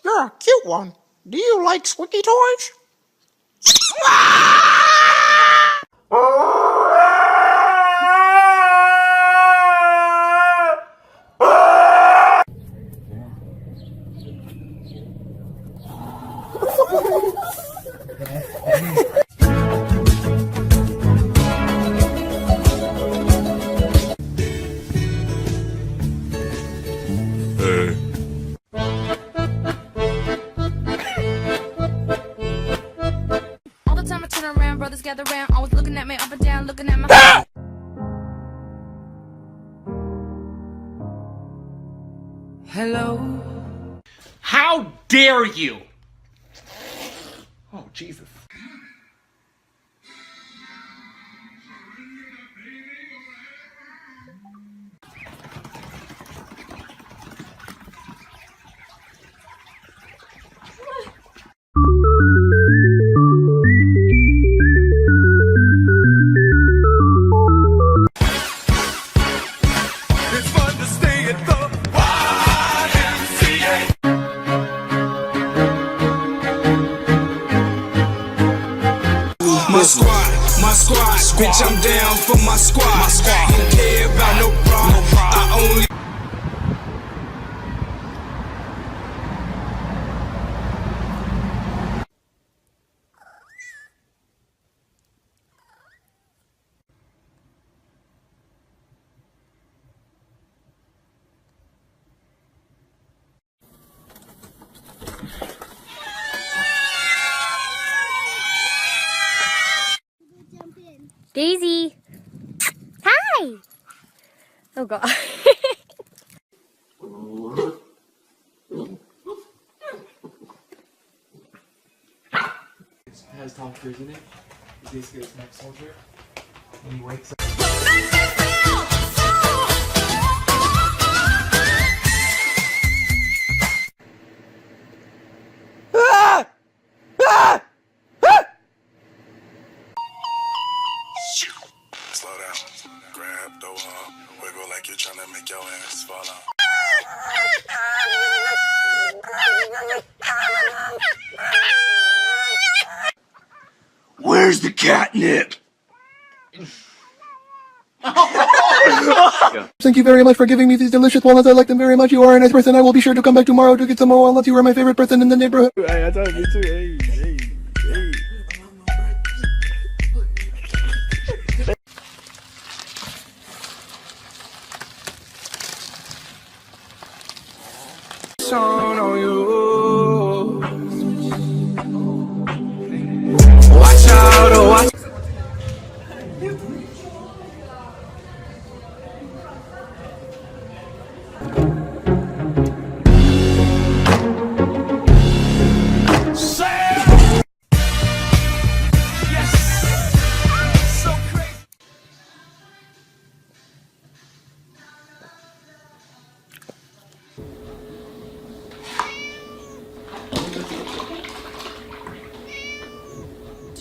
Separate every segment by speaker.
Speaker 1: You're a cute one. Do you like squeaky toys?
Speaker 2: All the time I turn around, brothers gather round, always looking at me up and down, looking at my Hello.
Speaker 3: How dare you? Oh, Jesus.
Speaker 4: My squad, bitch, I'm down for my squad. Don't care about no problem. I only.
Speaker 5: Daisy! Hi! Oh god.
Speaker 3: It has Tom Cruise in it. He's basically his next soldier. When he wakes up.
Speaker 6: Slow down, grab the wall, wiggle like you're trying to make your ass fall out.
Speaker 4: Where's the catnip?
Speaker 1: Thank you very much for giving me these delicious walnuts. I like them very much. You are a nice person. I will be sure to come back tomorrow to get some more walnuts. You are my favorite person in the neighborhood.
Speaker 7: Hey, I told you too. Hey.
Speaker 4: On you. Watch out, oh, watch.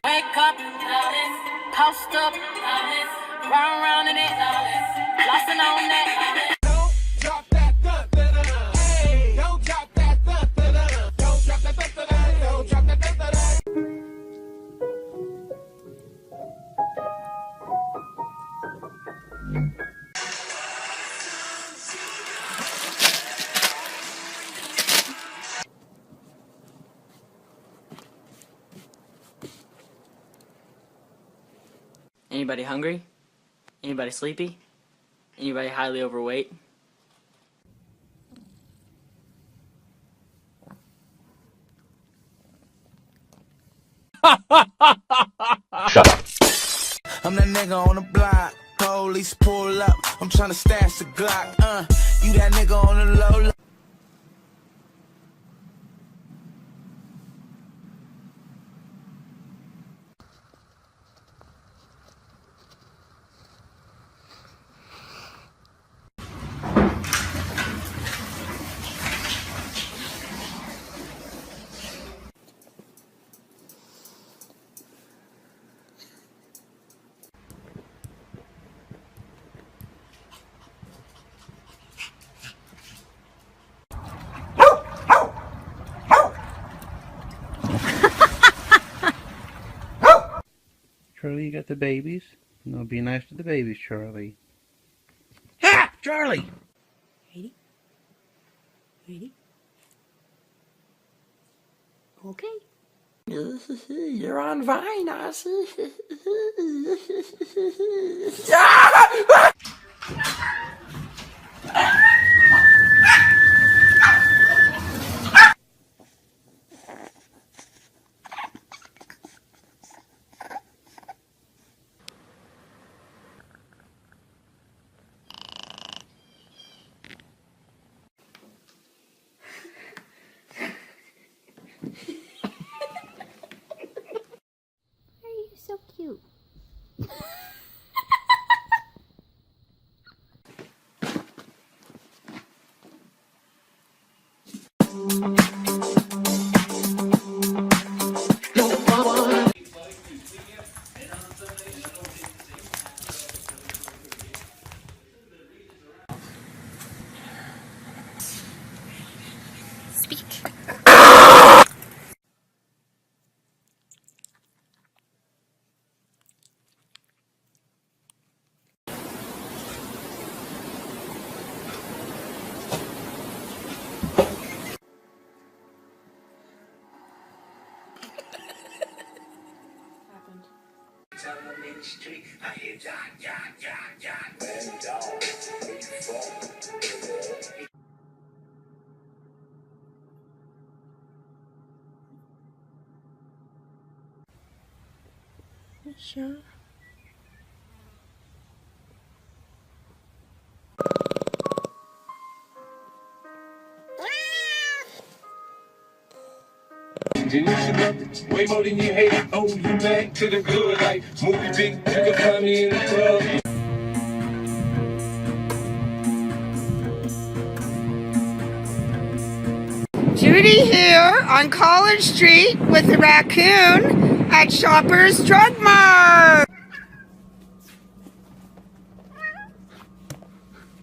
Speaker 2: Wake up, post up, round in it, flossing on that.
Speaker 4: Drop that thud, hey, don't drop that thud, don't drop that thud, don't drop that thud.
Speaker 8: Anybody hungry? Anybody sleepy? Anybody highly overweight?
Speaker 4: Shut up. I'm that nigga on the block. Police pull up. I'm trying to stash the Glock. You that nigga on the low.
Speaker 7: Charlie, you got the babies? No, be nice to the babies, Charlie. Ha! Charlie!
Speaker 5: Ready? Ready? Okay.
Speaker 8: You're on Vine, I see.
Speaker 5: Why are you so cute? Speak. Sure.
Speaker 9: Way more than you hate it. Oh, you back to the good life. Movie big, you can find me in the club.
Speaker 10: Judy here on College Street with the raccoon at Shoppers Drug Mart.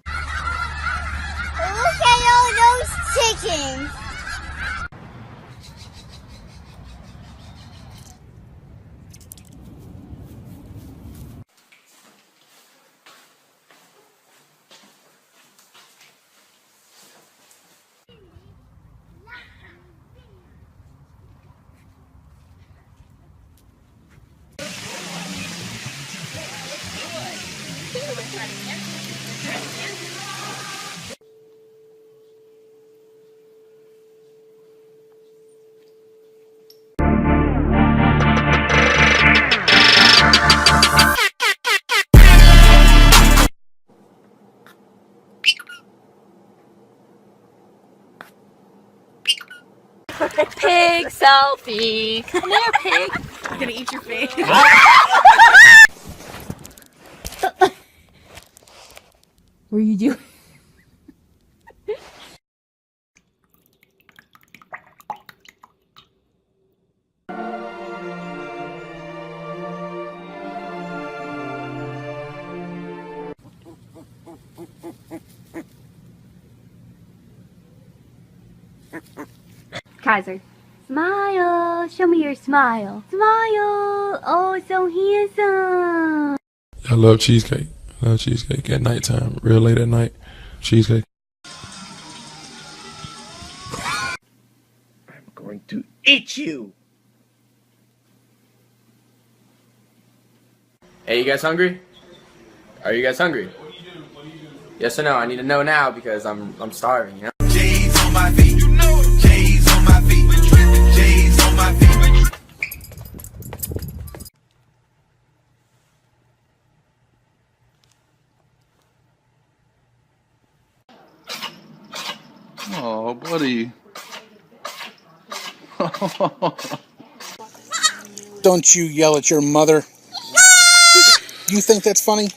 Speaker 5: Look at all those chickens. Pig selfie. Come here, pig. I'm gonna eat your face. What are you doing? Kaiser. Smile. Show me your smile. Smile. Oh, so handsome.
Speaker 11: I love cheesecake. I love cheesecake at nighttime, real late at night. Cheesecake.
Speaker 7: I'm going to eat you!
Speaker 8: Hey, you guys hungry? Are you guys hungry? Yes or no? I need to know now because I'm starving, you know?
Speaker 4: J's on my feet, you know it. J's on my feet, J's on my feet.
Speaker 12: Oh, buddy.
Speaker 1: Don't you yell at your mother. You think that's funny?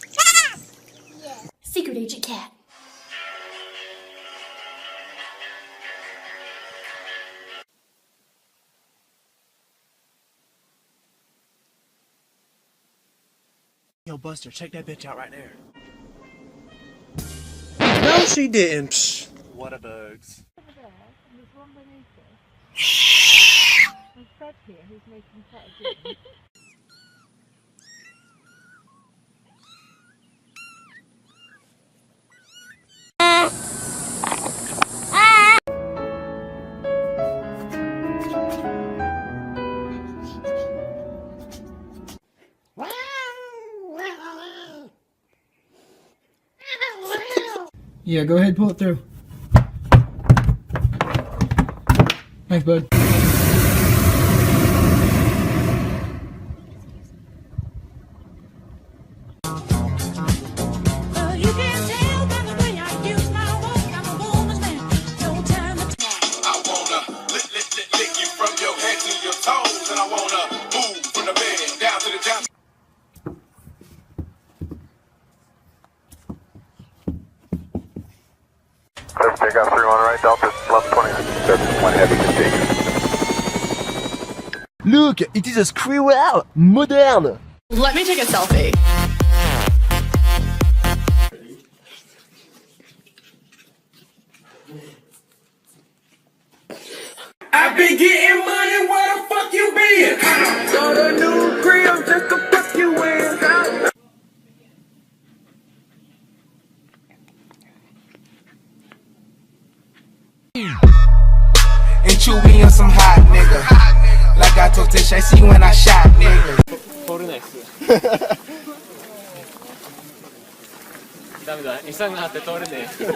Speaker 5: Secret Agent Cat.
Speaker 3: Yo, Buster, check that bitch out right there.
Speaker 9: No, she didn't. Psh.
Speaker 3: What a bugs. Yeah, go ahead, pull it through. Thanks, bud.
Speaker 6: Take off 3-1 right, Delta, plus 20, 1 heavy, continue.
Speaker 13: Look, it is a squirrel, modern.
Speaker 14: Let me take a selfie.
Speaker 9: I been getting money, where the fuck you been? Got a new crib just to fuck you in.
Speaker 4: And chew me on some hot nigga. Like I told Tish, I see when I shot nigga.
Speaker 3: 通れないっすダメだ23があって通れねえ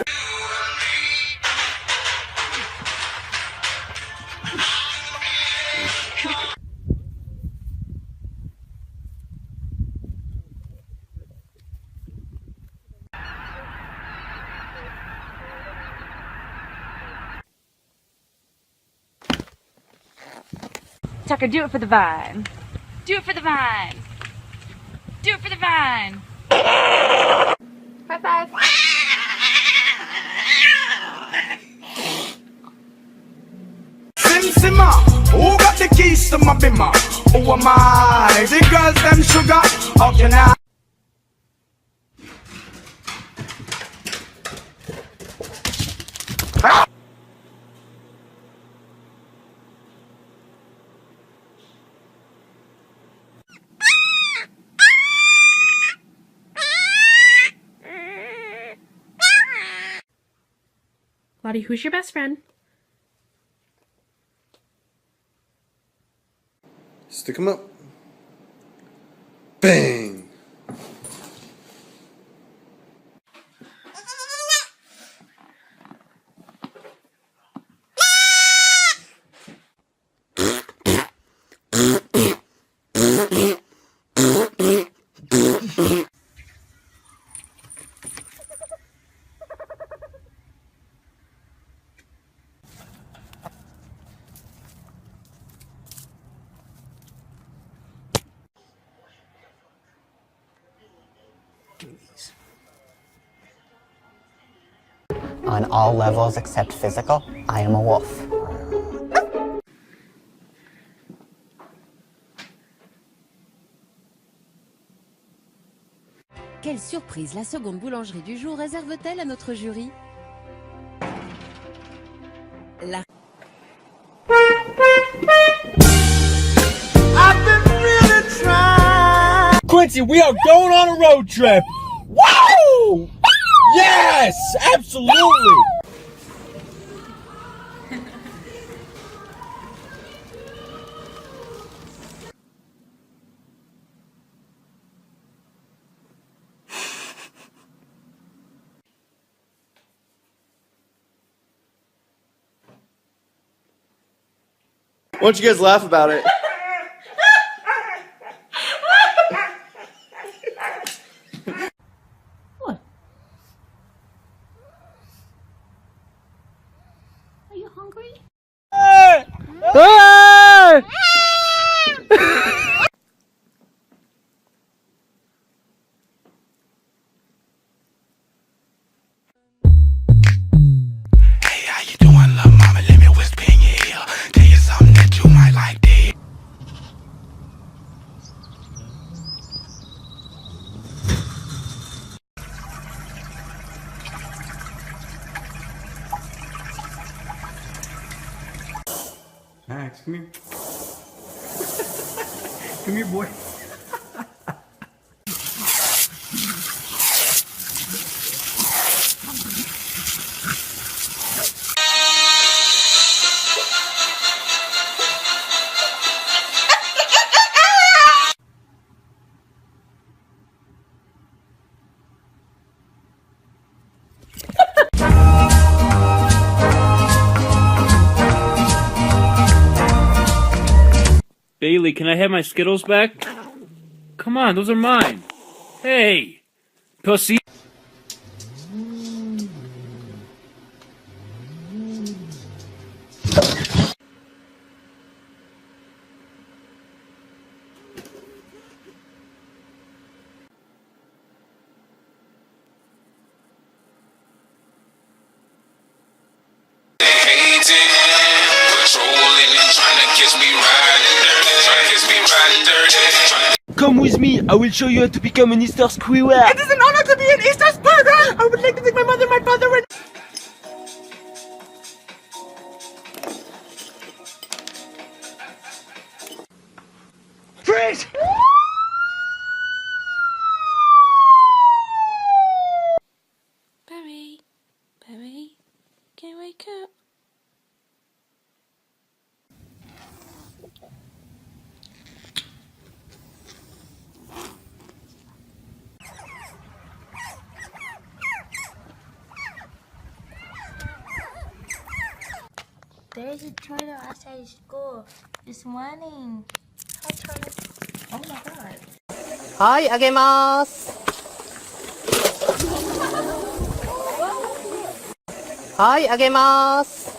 Speaker 5: Tucker, do it for the vine. Do it for the vine. Do it for the vine. High five.
Speaker 4: Sim Simma, who got the keys to my bimmer? Who am I? The girls them sugar. How can I?
Speaker 14: Lottie, who's your best friend?
Speaker 12: Stick 'em up. Bang!
Speaker 15: On all levels except physical, I am a wolf.
Speaker 16: Quelle surprise la seconde boulangerie du jour réserve-t-elle à notre jury? La...
Speaker 9: I've been really trying. Quincy, we are going on a road trip. Woo! Yes, absolutely.
Speaker 12: Why don't you guys laugh about it?
Speaker 5: Are you hungry?
Speaker 4: How you doing, love mama? Let me whisper in your ear. Tell you something that you might like to hear.
Speaker 3: Max, come here. Come here, boy.
Speaker 17: Bailey, can I have my Skittles back? Come on, those are mine. Hey, pussy.
Speaker 13: Come with me, I will show you how to become an Easter squirrel.
Speaker 10: It is an honor to be an Easter squirrel. I would like to thank my mother, my father, and...
Speaker 13: Freeze!
Speaker 2: Barry, Barry, can you wake up?
Speaker 18: There's a tornado outside school. It's running. How tornado? Oh my god.
Speaker 15: はい、あげます。はい、あげます。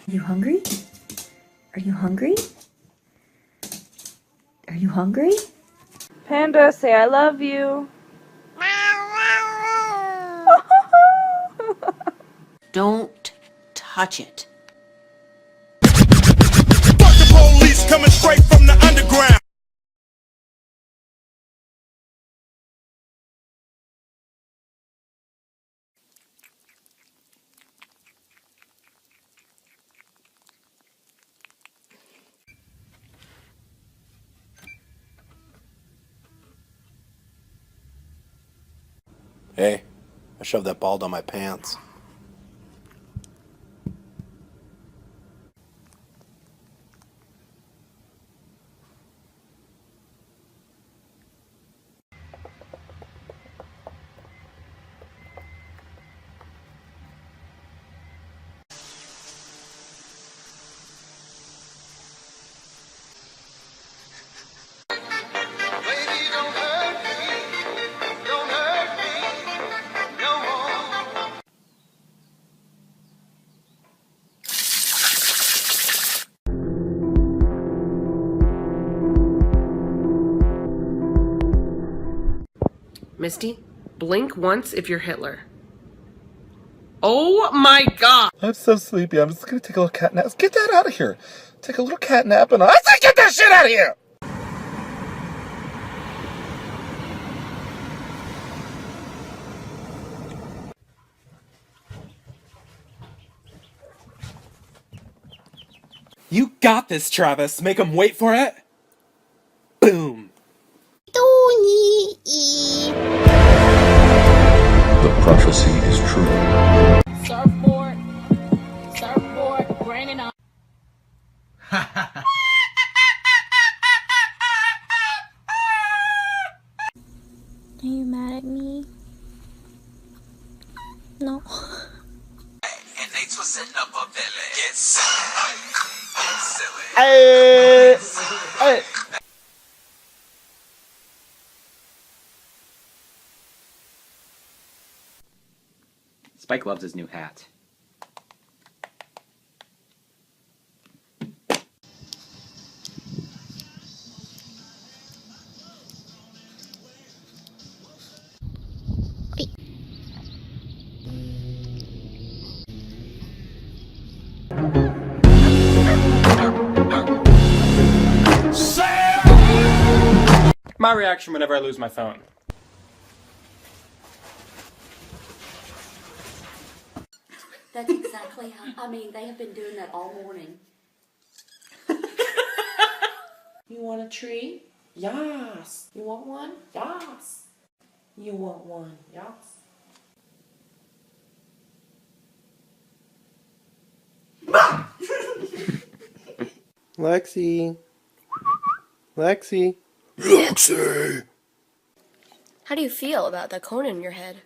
Speaker 19: Are you hungry? Are you hungry? Are you hungry?
Speaker 5: Panda, say I love you.
Speaker 20: Don't touch it.
Speaker 6: Fuck the police coming straight from the underground.
Speaker 12: Hey, I shoved that ball down my pants.
Speaker 21: Misty, blink once if you're Hitler. Oh my god!
Speaker 1: I'm so sleepy. I'm just gonna take a little cat nap. Get that out of here. Take a little cat nap and I say get that shit out of here!
Speaker 3: You got this, Travis. Make him wait for it. Boom.
Speaker 11: The prophecy is true.
Speaker 2: Surfboard, surfboard, raining on.
Speaker 18: Are you mad at me? No.
Speaker 4: And they twisting up a belly. Get silly.
Speaker 13: Hey! Hey!
Speaker 22: Spike loves his new hat.
Speaker 3: My reaction whenever I lose my phone.
Speaker 23: That's exactly how, I mean, they have been doing that all morning.
Speaker 24: You want a tree? Yes. You want one? Yes. You want one? Yes.
Speaker 12: Lexi. Lexi. Lexi.
Speaker 7: How do you feel about the cone in your head?